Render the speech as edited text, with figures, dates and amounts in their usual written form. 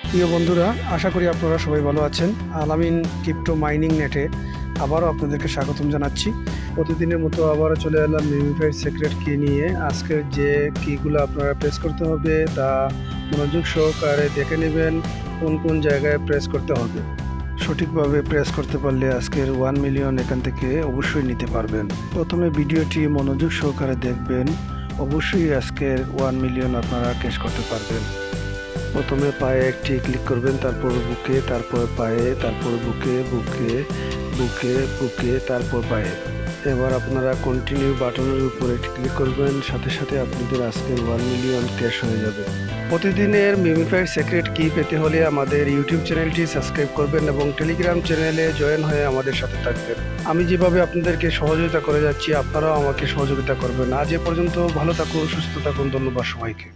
প্রিয় বন্ধুরা, আশা করি আপনারা সবাই ভালো আছেন। আলামিন ক্রিপ্টো মাইনিং নেটে আবারও আপনাদেরকে স্বাগতম জানাচ্ছি। প্রতিদিনের মতো আবারও চলে এলাম মিমিফাইড সিক্রেট কি নিয়ে। আজকের যে কিগুলো আপনারা প্রেস করতে হবে তা মনোযোগ সহকারে দেখে নেবেন কোন কোন জায়গায় প্রেস করতে হবে। সঠিকভাবে প্রেস করতে পারলে আজকের 1 মিলিয়ন এখান থেকে অবশ্যই নিতে পারবেন। প্রথমে ভিডিওটি মনোযোগ সহকারে দেখবেন, অবশ্যই আজকের 1 মিলিয়ন আপনারা ক্যাশ করতে পারবেন। প্রথমে পায়ে একটি ক্লিক করবেন, তারপর বুকে, তারপর পায়ে, তারপর বুকে, বুকে, বুকে, বুকে, তারপর পায়ে। এবার আপনারা কন্টিনিউ বাটনের উপরে ক্লিক করবেন, সাথে সাথে আপনাদের আজকের 1 মিলিয়ন ক্যাশ হয়ে যাবে। প্রতিদিনের মিমিফাইড সিক্রেট কি পেতে হলে আমাদের ইউটিউব চ্যানেলটি সাবস্ক্রাইব করবেন এবং টেলিগ্রাম চ্যানেলে জয়েন হয়ে আমাদের সাথে থাকবেন। আমি যেভাবে আপনাদেরকে সহযোগিতা করে যাচ্ছি, আপনারাও আমাকে সহযোগিতা করবেন। আজ এ পর্যন্ত, ভালো থাকুন, সুস্থ থাকুন। ধন্যবাদ সবাইকে।